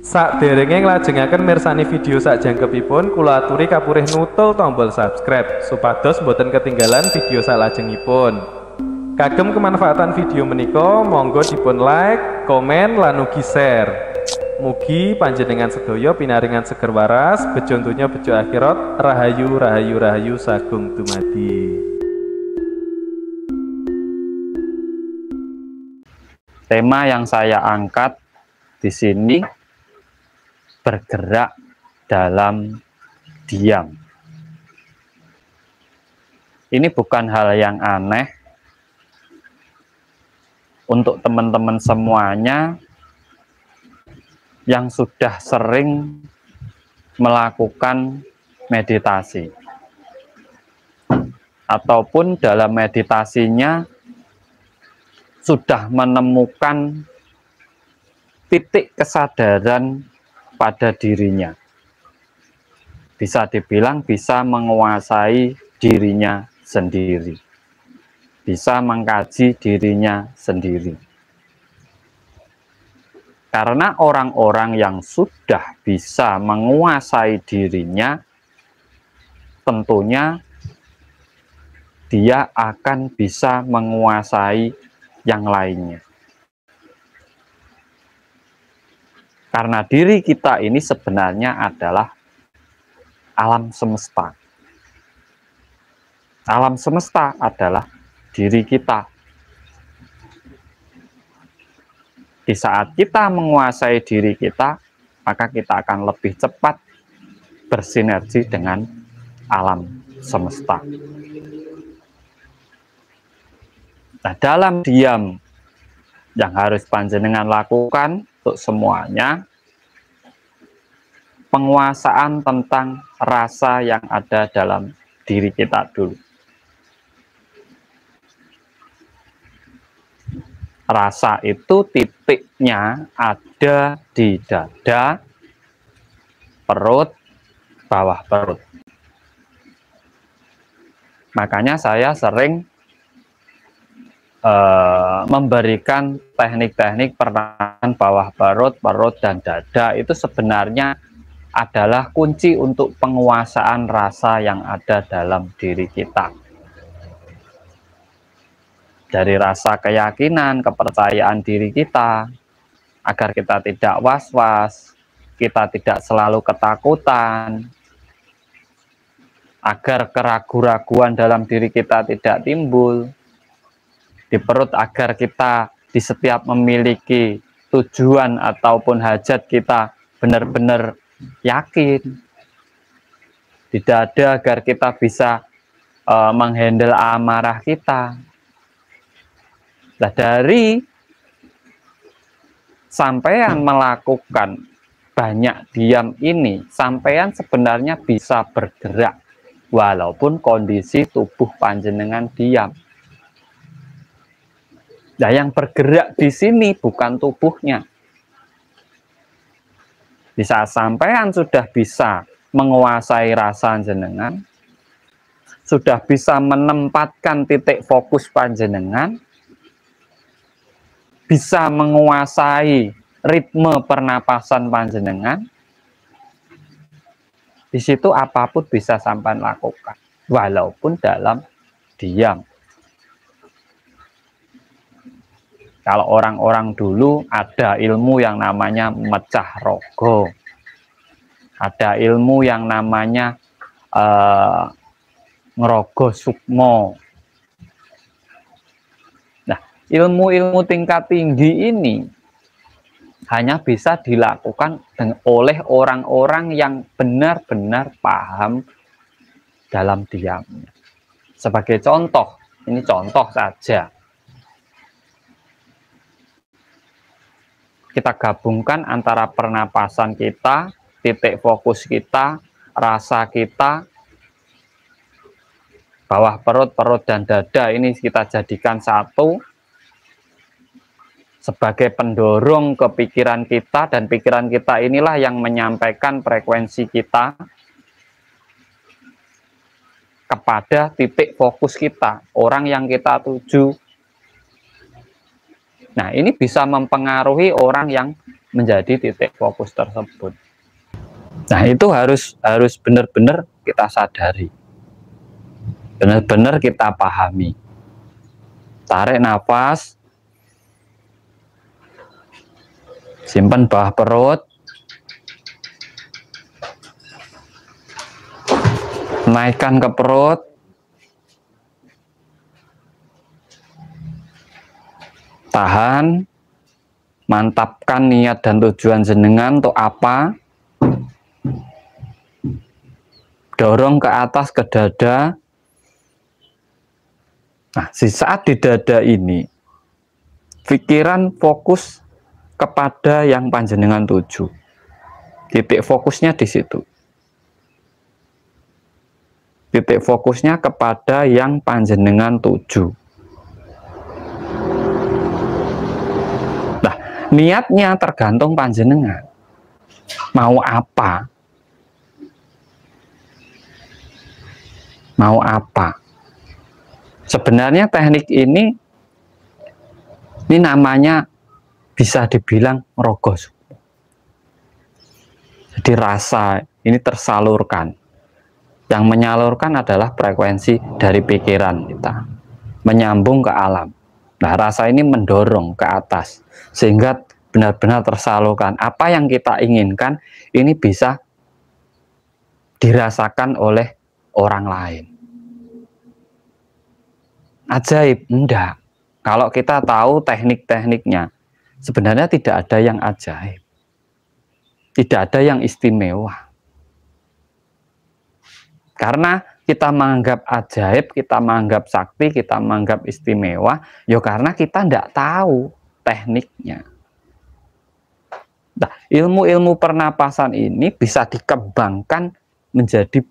Sakderenge nglajengaken mirsani video sakjangkepipun, kula aturi kapurih nutul tombol subscribe supados boten ketinggalan video salajengipun. Kagem kemanfaatan video menika, monggo dipun like, komen, lan ugi share. Mugi panjenengan sedaya pinaringan seger waras, bejo donya bejo akhirat, rahayu rahayu rahayu sagung dumadi. Tema yang saya angkat di sini bergerak dalam diam. Ini bukan hal yang aneh untuk teman-teman semuanya yang sudah sering melakukan meditasi ataupun dalam meditasinya sudah menemukan titik kesadaran pada dirinya. Bisa dibilang bisa menguasai dirinya sendiri. Bisa mengkaji dirinya sendiri. Karena orang-orang yang sudah bisa menguasai dirinya, tentunya dia akan bisa menguasai yang lainnya. Karena diri kita ini sebenarnya adalah alam semesta. Alam semesta adalah diri kita. Di saat kita menguasai diri kita, maka kita akan lebih cepat bersinergi dengan alam semesta. Nah, dalam diam yang harus panjenengan lakukan untuk semuanya, penguasaan tentang rasa yang ada dalam diri kita dulu. Rasa itu titiknya ada di dada, perut, bawah perut. Makanya saya sering memberikan teknik-teknik pernapasan bawah perut, perut, dan dada. Itu sebenarnya adalah kunci untuk penguasaan rasa yang ada dalam diri kita. Dari rasa keyakinan, kepercayaan diri kita, agar kita tidak was-was, kita tidak selalu ketakutan, agar keraguan-raguan dalam diri kita tidak timbul. Di perut agar kita di setiap memiliki tujuan ataupun hajat kita benar-benar yakin. Di dada agar kita bisa menghandle amarah kita. Nah, dari sampean melakukan banyak diam ini, sampean sebenarnya bisa bergerak walaupun kondisi tubuh panjenengan diam. Nah, yang bergerak di sini bukan tubuhnya. Di saat sampean sudah bisa menguasai rasa jenengan, sudah bisa menempatkan titik fokus panjenengan, bisa menguasai ritme pernapasan panjenengan, di situ apapun bisa sampean lakukan, walaupun dalam diam. Kalau orang-orang dulu ada ilmu yang namanya mecah rogo. Ada ilmu yang namanya ngerogo sukmo. Nah, ilmu-ilmu tingkat tinggi ini hanya bisa dilakukan oleh orang-orang yang benar-benar paham dalam diamnya. Sebagai contoh, ini contoh saja. Kita gabungkan antara pernapasan kita, titik fokus kita, rasa kita, bawah perut, perut, dan dada ini kita jadikan satu sebagai pendorong ke pikiran kita, dan pikiran kita inilah yang menyampaikan frekuensi kita kepada titik fokus kita, orang yang kita tuju. Nah, ini bisa mempengaruhi orang yang menjadi titik fokus tersebut. Nah, itu harus benar-benar kita sadari, benar-benar kita pahami. Tarik nafas, simpan bawah perut, naikkan ke perut, tahan, mantapkan niat dan tujuan jenengan untuk apa, dorong ke atas ke dada. Nah, di saat di dada ini, pikiran fokus kepada yang panjenengan tuju. Titik fokusnya di situ. Titik fokusnya kepada yang panjenengan tuju. Nah, niatnya tergantung panjenengan. Mau apa? Mau apa? Sebenarnya teknik ini namanya bisa dibilang rogo sukmo. Jadi rasa ini tersalurkan. Yang menyalurkan adalah frekuensi dari pikiran kita, menyambung ke alam. Nah, rasa ini mendorong ke atas sehingga benar-benar tersalurkan. Apa yang kita inginkan ini bisa dirasakan oleh orang lain. Ajaib? Enggak. Kalau kita tahu teknik-tekniknya, sebenarnya tidak ada yang ajaib. Tidak ada yang istimewa. Karena kita menganggap ajaib, kita menganggap sakti, kita menganggap istimewa, ya karena kita tidak tahu tekniknya. Nah, ilmu-ilmu pernapasan ini bisa dikembangkan menjadi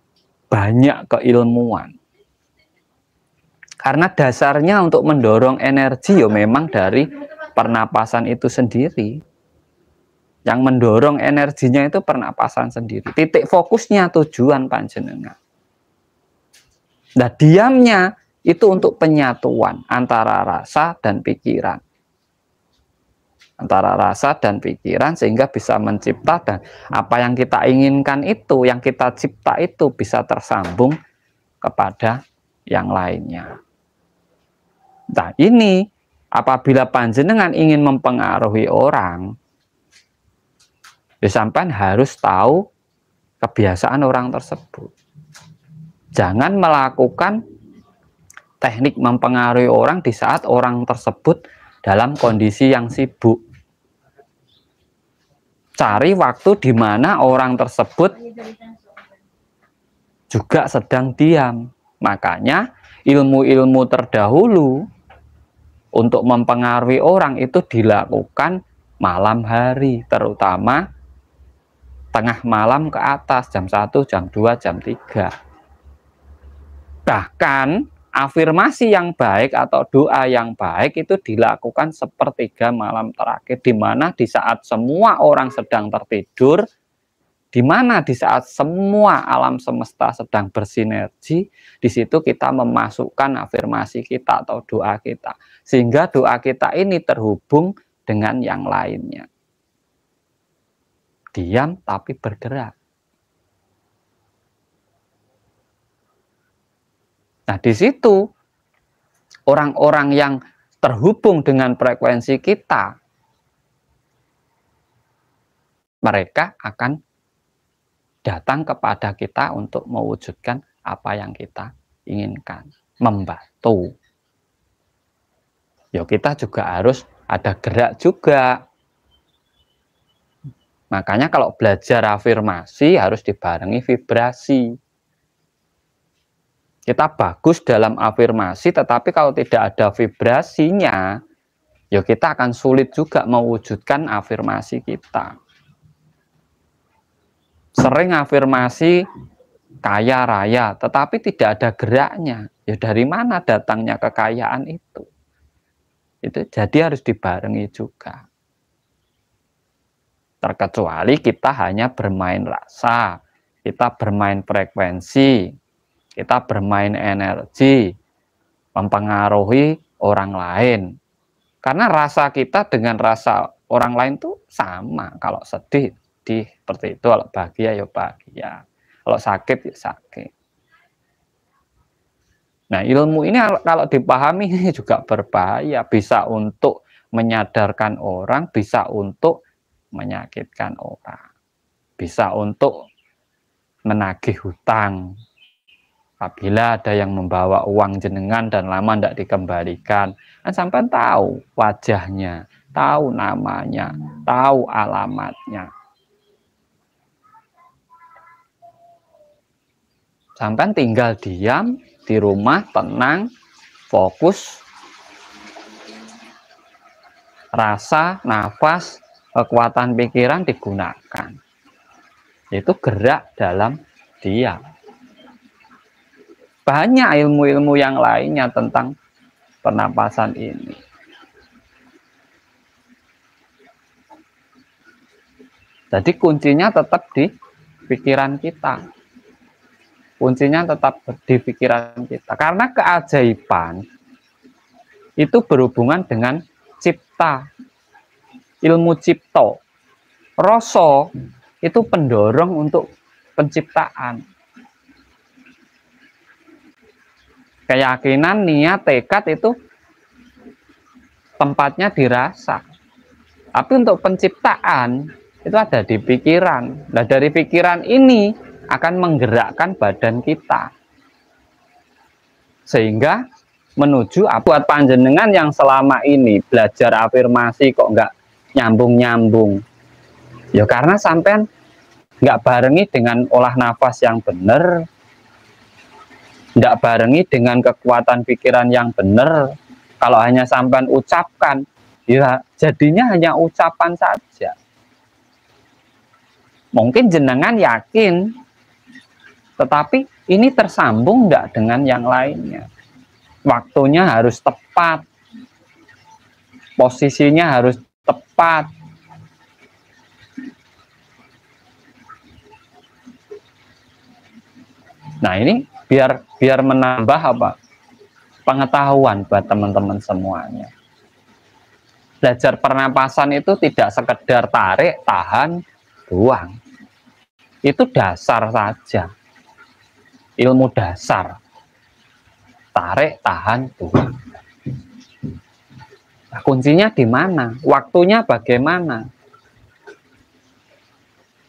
banyak keilmuan. Karena dasarnya untuk mendorong energi ya memang dari pernapasan itu sendiri. Yang mendorong energinya itu pernapasan sendiri. Titik fokusnya tujuan panjenengan. Nah, diamnya itu untuk penyatuan antara rasa dan pikiran. Antara rasa dan pikiran sehingga bisa mencipta dan apa yang kita inginkan itu, yang kita cipta itu bisa tersambung kepada yang lainnya. Nah, ini apabila panjenengan ingin mempengaruhi orang, sampean harus tahu kebiasaan orang tersebut. Jangan melakukan teknik mempengaruhi orang di saat orang tersebut dalam kondisi yang sibuk. Cari waktu di mana orang tersebut juga sedang diam. Makanya ilmu-ilmu terdahulu untuk mempengaruhi orang itu dilakukan malam hari, terutama tengah malam ke atas, jam 1, jam 2, jam 3. Bahkan afirmasi yang baik atau doa yang baik itu dilakukan sepertiga malam terakhir, di mana di saat semua orang sedang tertidur, di mana di saat semua alam semesta sedang bersinergi, di situ kita memasukkan afirmasi kita atau doa kita, sehingga doa kita ini terhubung dengan yang lainnya. Diam tapi bergerak. Nah, di situ orang-orang yang terhubung dengan frekuensi kita, mereka akan datang kepada kita untuk mewujudkan apa yang kita inginkan, membantu. Ya, kita juga harus ada gerak juga. Makanya kalau belajar afirmasi harus dibarengi vibrasi. Kita bagus dalam afirmasi, tetapi kalau tidak ada vibrasinya, ya kita akan sulit juga mewujudkan afirmasi kita. Sering afirmasi kaya raya, tetapi tidak ada geraknya. Ya dari mana datangnya kekayaan itu? Itu jadi harus dibarengi juga. Terkecuali kita hanya bermain rasa, kita bermain frekuensi, kita bermain energi, mempengaruhi orang lain. Karena rasa kita dengan rasa orang lain tuh sama. Kalau sedih, sedih seperti itu. Kalau bahagia, ya bahagia. Kalau sakit, ya sakit. Nah, ilmu ini kalau dipahami ini juga berbahaya. Bisa untuk menyadarkan orang, bisa untuk menyakitkan orang. Bisa untuk menagih hutang. Apabila ada yang membawa uang jenengan dan lama tidak dikembalikan, kan sampai tahu wajahnya, tahu namanya, tahu alamatnya. Sampai tinggal diam di rumah, tenang, fokus, rasa, nafas, kekuatan pikiran digunakan. Itu gerak dalam diam. Banyak ilmu-ilmu yang lainnya tentang pernapasan ini. Jadi kuncinya tetap di pikiran kita. Kuncinya tetap di pikiran kita. Karena keajaiban itu berhubungan dengan cipta. Ilmu cipta. Rasa itu pendorong untuk penciptaan. Keyakinan, niat, tekad itu tempatnya dirasa. Tapi untuk penciptaan itu ada di pikiran. Nah, dari pikiran ini akan menggerakkan badan kita. Sehingga menuju buat panjenengan yang selama ini belajar afirmasi kok nggak nyambung-nyambung. Ya karena sampean nggak barengi dengan olah nafas yang benar, nggak barengi dengan kekuatan pikiran yang benar. Kalau hanya sampean ucapkan, ya jadinya hanya ucapan saja. Mungkin jenengan yakin, tetapi ini tersambung nggak dengan yang lainnya. Waktunya harus tepat, posisinya harus tepat. Nah ini biar menambah apa pengetahuan buat teman-teman semuanya. Belajar pernapasan itu tidak sekedar tarik, tahan, buang. Itu dasar saja. Ilmu dasar. Tarik, tahan, buang. Nah, kuncinya di mana? Waktunya bagaimana?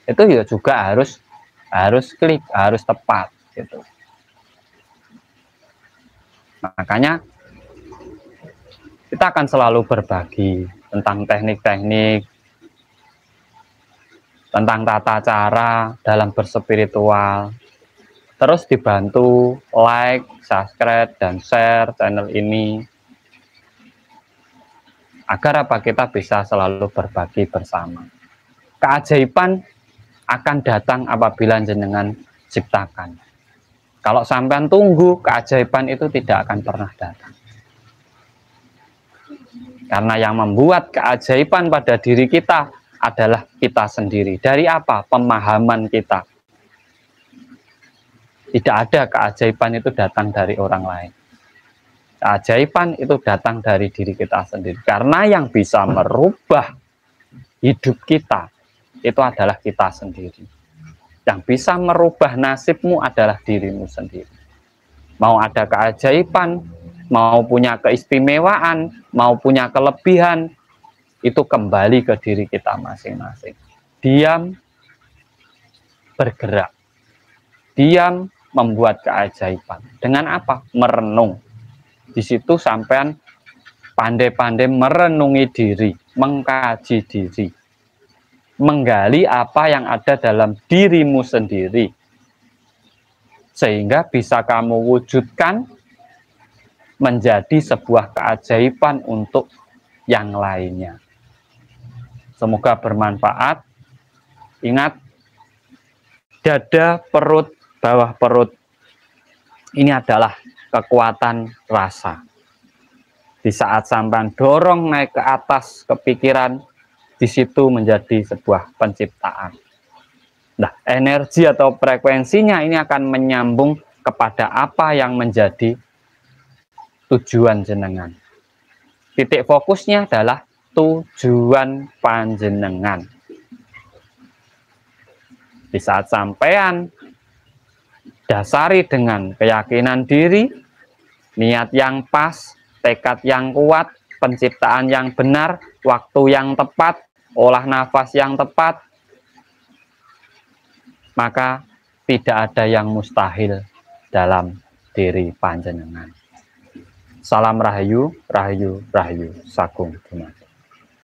Itu ya juga harus klik, harus tepat gitu. Makanya kita akan selalu berbagi tentang teknik-teknik, tentang tata cara dalam berspiritual. Terus dibantu like, subscribe, dan share channel ini agar apa kita bisa selalu berbagi bersama. Keajaiban akan datang apabila jenengan ciptakan. Kalau sampean tunggu, keajaiban itu tidak akan pernah datang. Karena yang membuat keajaiban pada diri kita adalah kita sendiri. Dari apa? Pemahaman kita. Tidak ada keajaiban itu datang dari orang lain. Keajaiban itu datang dari diri kita sendiri. Karena yang bisa merubah hidup kita itu adalah kita sendiri. Yang bisa merubah nasibmu adalah dirimu sendiri. Mau ada keajaiban, mau punya keistimewaan, mau punya kelebihan, itu kembali ke diri kita masing-masing. Diam, bergerak. Diam, membuat keajaiban. Dengan apa? Merenung. Di situ sampean pandai-pandai merenungi diri, mengkaji diri, menggali apa yang ada dalam dirimu sendiri, sehingga bisa kamu wujudkan menjadi sebuah keajaiban untuk yang lainnya. Semoga bermanfaat. Ingat, dada, perut, bawah perut ini adalah kekuatan rasa. Di saat sampai dorong naik ke atas kepikiran, di situ menjadi sebuah penciptaan. Nah, energi atau frekuensinya ini akan menyambung kepada apa yang menjadi tujuan jenengan. Titik fokusnya adalah tujuan panjenengan. Di saat sampean dasari dengan keyakinan diri, niat yang pas, tekad yang kuat, penciptaan yang benar, waktu yang tepat, olah nafas yang tepat, maka tidak ada yang mustahil dalam diri panjenengan. Salam Rahayu, Rahayu, Rahayu, Sagung Dumadi.